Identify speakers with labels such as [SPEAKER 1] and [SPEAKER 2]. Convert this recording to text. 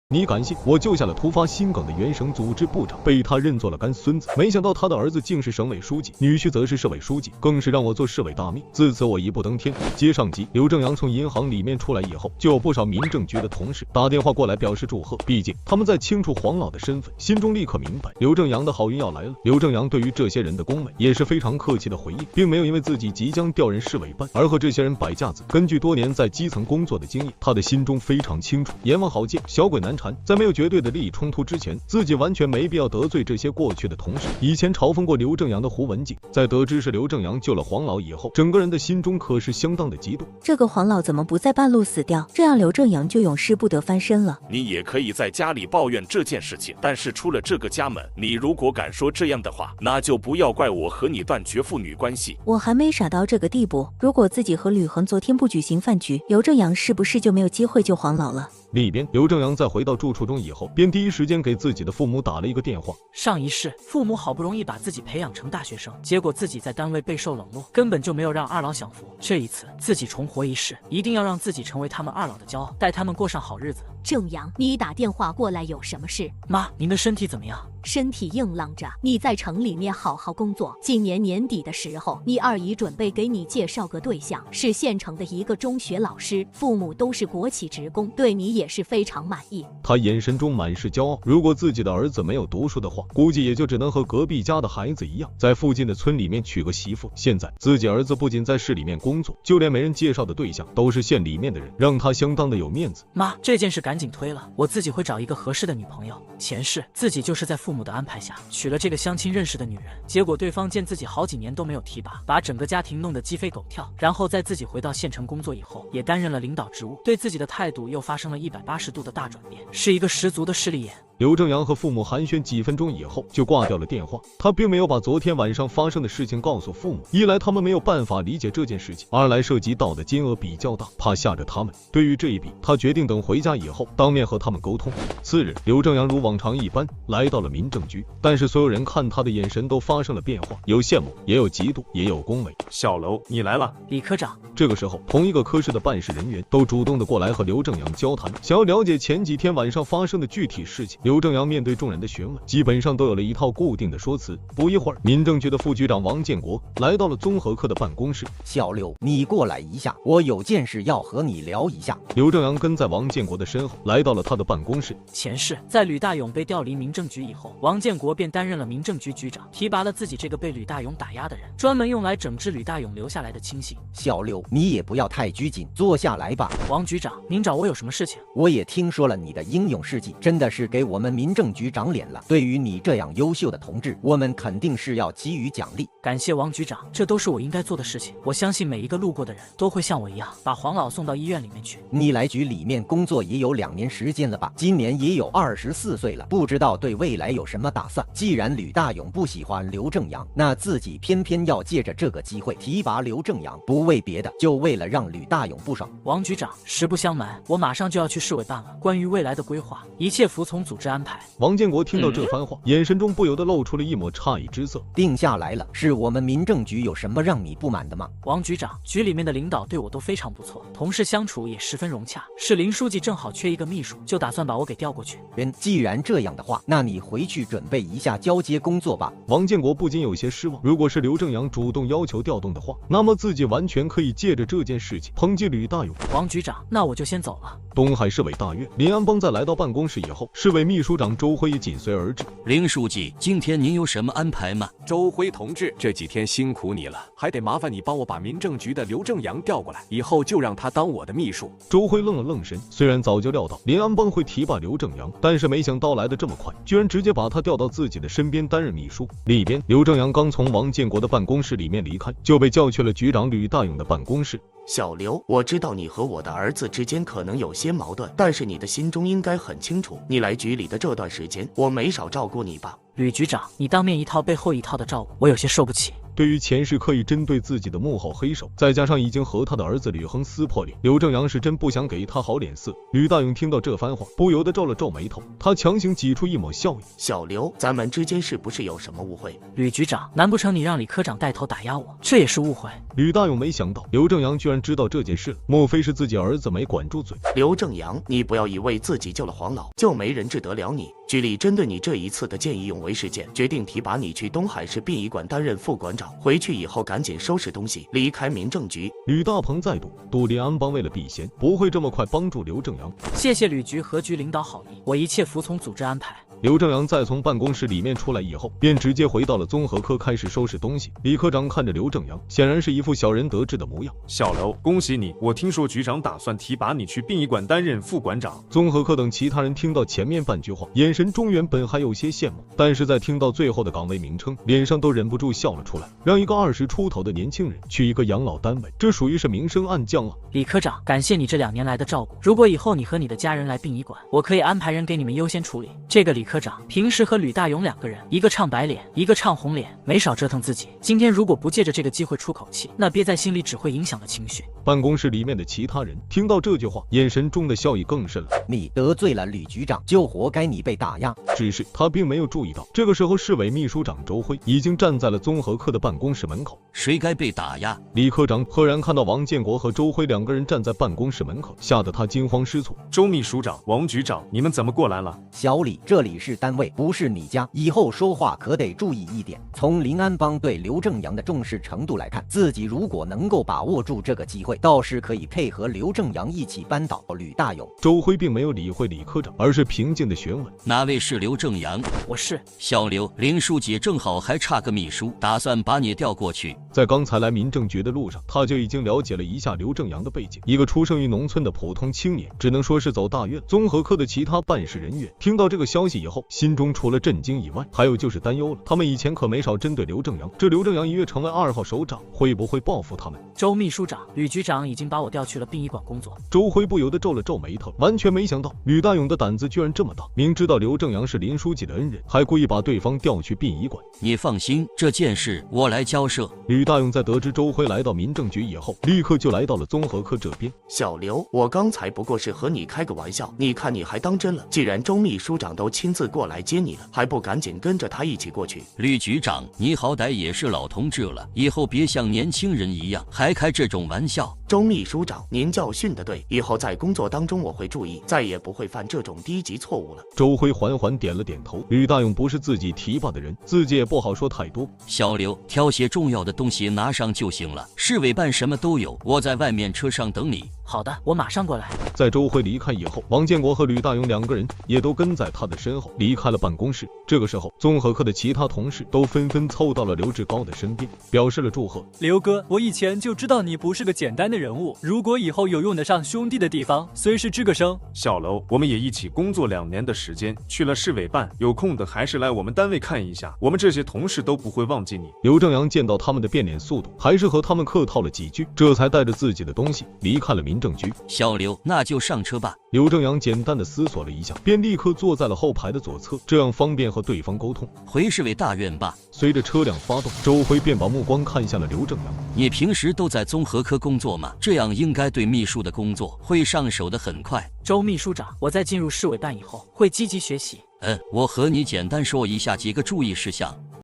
[SPEAKER 1] 你敢信？我救下了突发心梗的原省组织部长，被他认作了干孙子。没想到他的儿子竟是省委书记，女婿则是市委书记，更是让我做市委大秘。自此我一步登天。接上集，刘正阳从银行里面出来以后，就有不少民政局的同事打电话过来表示祝贺。毕竟他们在清楚黄老的身份，心中立刻明白刘正阳的好运要来了。刘正阳对于这些人的恭维也是非常客气的回应，并没有因为自己即将调任市委办而和这些人摆架子。根据多年在基层工作的经验，他的心中非常清楚，阎王好见，小鬼难缠。在没有绝对的利益冲突之前，自己完全没必要得罪这些过去的同事。以前嘲讽过刘正阳的胡文静，在得知是刘正阳救了黄老以后，整个人的心中可是相当的激动。
[SPEAKER 2] 这个黄老怎么不在半路死掉？这样刘正阳就永世不得翻身了。
[SPEAKER 3] 你也可以在家里抱怨这件事情，但是出了这个家门，你如果敢说这样的话，那就不要怪我和你断绝父女关系。
[SPEAKER 2] 我还没傻到这个地步，如果自己和吕恒昨天不举行饭局，刘正阳是不是就没有机会救黄老了？
[SPEAKER 1] 另一边，刘正阳在回到住处中以后，便第一时间给自己的父母打了一个电话。
[SPEAKER 4] 上一世，父母好不容易把自己培养成大学生，结果自己在单位备受冷落，根本就没有让二老享福。这一次，自己重活一世，一定要让自己成为他们二老的骄傲，带他们过上好日子。
[SPEAKER 5] 正阳，你打电话过来有什么事？
[SPEAKER 4] 妈，您的身体怎么样？
[SPEAKER 5] 身体硬朗着，你在城里面好好工作。今年年底的时候，你二姨准备给你介绍个对象，是县城的一个中学老师，父母都是国企职工，对你也是非常满意。
[SPEAKER 1] 他眼神中满是骄傲。如果自己的儿子没有读书的话，估计也就只能和隔壁家的孩子一样，在附近的村里面娶个媳妇。现在自己儿子不仅在市里面工作，就连没人介绍的对象都是县里面的人，让他相当的有面子。
[SPEAKER 4] 妈，这件事赶紧推了，我自己会找一个合适的女朋友。前世自己就是在父母的安排下娶了这个相亲认识的女人，结果对方见自己好几年都没有提拔，把整个家庭弄得鸡飞狗跳。然后在自己回到县城工作以后，也担任了领导职务，对自己的态度又发生了180度的大转变，是一个十足的势利眼。
[SPEAKER 1] 刘正阳和父母寒暄几分钟以后就挂掉了电话。他并没有把昨天晚上发生的事情告诉父母，一来他们没有办法理解这件事情，二来涉及到的金额比较大，怕吓着他们。对于这一笔，他决定等回家以后当面和他们沟通。次日，刘正阳如往常一般来到了民政局，但是所有人看他的眼神都发生了变化，有羡慕，也有嫉妒，也有恭维。
[SPEAKER 6] 小楼，你来了。
[SPEAKER 4] 李科长。
[SPEAKER 1] 这个时候，同一个科室的办事人员都主动的过来和刘正阳交谈，想要了解前几天晚上发生的具体事情。刘正阳面对众人的询问，基本上都有了一套固定的说辞。不一会儿，民政局的副局长王建国来到了综合科的办公室。
[SPEAKER 7] 小刘，你过来一下，我有件事要和你聊一下。
[SPEAKER 1] 刘正阳跟在王建国的身后，来到了他的办公室。
[SPEAKER 4] 前世，在吕大勇被调离民政局以后，王建国便担任了民政局局长，提拔了自己这个被吕大勇打压的人，专门用来整治吕大勇留下来的亲信。
[SPEAKER 7] 小刘，你也不要太拘谨，坐下来吧。
[SPEAKER 4] 王局长，您找我有什么事情？
[SPEAKER 7] 我也听说了你的英勇事迹，真的是给我们民政局长脸了。对于你这样优秀的同志，我们肯定是要给予奖励。
[SPEAKER 4] 感谢王局长，这都是我应该做的事情。我相信每一个路过的人都会像我一样，把黄老送到医院里面去。
[SPEAKER 7] 你来局里面工作也有2年时间了吧？今年也有24岁了，不知道对未来有什么打算？既然吕大勇不喜欢刘正阳，那自己偏偏要借着这个机会提拔刘正阳，不为别的，就为了让吕大勇不爽。
[SPEAKER 4] 王局长，实不相瞒，我马上就要去市委办了。关于未来的规划，一切服从组织安排。
[SPEAKER 1] 王建国听到这番话，眼神中不由得露出了一抹诧异之色。
[SPEAKER 7] 定下来了，是我们民政局有什么让你不满的吗？
[SPEAKER 4] 王局长，局里面的领导对我都非常不错，同事相处也十分融洽。是林书记正好缺一个秘书，就打算把我给调过去。
[SPEAKER 7] 既然这样的话，那你回去准备一下交接工作吧。
[SPEAKER 1] 王建国不禁有些失望，如果是刘正阳主动要求调动的话，那么自己完全可以借着这件事情抨击吕大勇。
[SPEAKER 4] 王局长，那我就先走了。
[SPEAKER 1] 东海市委大院，林安邦在来到办公室以后，市委秘书长周辉也紧随而至。
[SPEAKER 8] 林书记，今天您有什么安排吗？
[SPEAKER 6] 周辉同志，这几天辛苦你了，还得麻烦你帮我把民政局的刘正阳调过来，以后就让他当我的秘书。
[SPEAKER 1] 周辉愣了愣神，虽然早就料到林安邦会提拔刘正阳，但是没想到来得这么快，居然直接把他调到自己的身边担任秘书。另一边，刘正阳刚从王建国的办公室里面离开，就被叫去了局长吕大勇的办公室。
[SPEAKER 9] 小刘，我知道你和我的儿子之间可能有些矛盾，但是你的心中应该很清楚，你来局里的这段时间，我没少照顾你吧？
[SPEAKER 4] 吕局长，你当面一套背后一套的照顾，我有些受不起。
[SPEAKER 1] 对于前世刻意针对自己的幕后黑手，再加上已经和他的儿子吕恒撕破脸，刘正阳是真不想给他好脸色。吕大勇听到这番话，不由得皱了皱眉头，他强行挤出一抹笑意：“
[SPEAKER 9] 小刘，咱们之间是不是有什么误会？”
[SPEAKER 4] 吕局长，难不成你让李科长带头打压我？这也是误会。
[SPEAKER 1] 吕大勇没想到刘正阳居然知道这件事了，莫非是自己儿子没管住嘴？
[SPEAKER 9] 刘正阳，你不要以为自己救了黄老就没人治得了你。局里针对你这一次的见义勇为事件，决定提拔你去东海市殡仪馆担任副馆长。回去以后赶紧收拾东西，离开民政局。
[SPEAKER 1] 吕大鹏再度，杜林安帮为了避嫌，不会这么快帮助刘正阳。
[SPEAKER 4] 谢谢吕局和局领导好意，我一切服从组织安排。
[SPEAKER 1] 刘正阳在从办公室里面出来以后，便直接回到了综合科开始收拾东西。李科长看着刘正阳，显然是一副小人得志的模样。
[SPEAKER 10] 小刘，恭喜你！我听说局长打算提拔你去殡仪馆担任副馆长。
[SPEAKER 1] 综合科等其他人听到前面半句话，眼神中原本还有些羡慕，但是在听到最后的岗位名称，脸上都忍不住笑了出来。让一个20出头的年轻人去一个养老单位，这属于是明升暗降啊！
[SPEAKER 4] 李科长，感谢你这2年来的照顾。如果以后你和你的家人来殡仪馆，我可以安排人给你们优先处理。这个李科长平时和吕大勇2个人，一个唱白脸，一个唱红脸，没少折腾自己。今天如果不借着这个机会出口气，那憋在心里只会影响了情绪。
[SPEAKER 1] 办公室里面的其他人听到这句话，眼神中的笑意更甚了。
[SPEAKER 7] 你得罪了吕局长，就活该你被打压。
[SPEAKER 1] 只是他并没有注意到，这个时候市委秘书长周辉已经站在了综合科的办公室门口。
[SPEAKER 8] 谁该被打压？
[SPEAKER 1] 李科长赫然看到王建国和周辉2个人站在办公室门口，吓得他惊慌失措。
[SPEAKER 10] 周秘书长、王局长，你们怎么过来了？
[SPEAKER 7] 小李，这里是单位，不是你家，以后说话可得注意一点。从临安帮对刘正阳的重视程度来看，自己如果能够把握住这个机会，倒是可以配合刘正阳一起扳倒吕大勇。
[SPEAKER 1] 周辉并没有理会李科长，而是平静地询问：
[SPEAKER 8] 哪位是刘正阳？
[SPEAKER 4] 我是
[SPEAKER 8] 小刘，林书记正好还差个秘书，打算把你调过去。
[SPEAKER 1] 在刚才来民政局的路上，他就已经了解了一下刘正阳的背景，一个出生于农村的普通青年，只能说是走大运。综合科的其他办事人员听到这个消息以后，心中除了震惊以外，还有就是担忧了。他们以前可没少针对刘正阳，这刘正阳一跃成为2号首长，会不会报复他们？
[SPEAKER 4] 周秘书长，吕局长已经把我调去了殡仪馆工作。
[SPEAKER 1] 周辉不由得皱了皱眉头，完全没想到吕大勇的胆子居然这么大，明知道刘正阳是林书记的恩人，还故意把对方调去殡仪馆。
[SPEAKER 8] 你放心，这件事我来交涉。
[SPEAKER 1] 吕大勇在得知周辉来到民政局以后，立刻就来到了综合科这边。
[SPEAKER 9] 小刘，我刚才不过是和你开个玩笑，你看你还当真了？既然周秘书长都亲自过来接你了，还不赶紧跟着他一起过去？
[SPEAKER 8] 吕局长，你好歹也是老同志了，以后别像年轻人一样，还开这种玩笑。
[SPEAKER 9] 周秘书长，您教训得对，以后在工作当中我会注意，再也不会犯这种低级错误了。
[SPEAKER 1] 周辉缓缓点了点头。吕大勇不是自己提拔的人，自己也不好说太多。
[SPEAKER 8] 小刘，挑些重要的东西拿上就行了，市委办什么都有，我在外面车上等你。
[SPEAKER 4] 好的，我马上过来。
[SPEAKER 1] 在周辉离开以后，王建国和吕大勇2个人也都跟在他的身后离开了办公室。这个时候，综合科的其他同事都纷纷凑到了刘志高的身边，表示了祝贺。
[SPEAKER 11] 刘哥，我以前就知道你不是个简单的人物，如果以后有用得上兄弟的地方，随时吱个声。
[SPEAKER 10] 小刘，我们也一起工作2年的时间，去了市委办，有空的还是来我们单位看一下，我们这些同事都不会忘记你。
[SPEAKER 1] 刘正阳见到他们的变脸速度，还是和他们客套了几句，这才带着自己的东西离开了民政局。
[SPEAKER 8] 小刘，那就上车吧。
[SPEAKER 1] 刘正阳简单的思索了一下，便立刻坐在了后排的左侧，这样方便和对方沟通。
[SPEAKER 8] 回市委大院吧。
[SPEAKER 1] 随着车辆发动，周辉便把目光看向了刘正阳。
[SPEAKER 8] 你平时都在综合科工作吗？这样应该对秘书的工作会上手的很快。
[SPEAKER 4] 周秘书长，我在进入市委办以后，会积极学习。
[SPEAKER 8] 我和你简单说一下几个注意事项。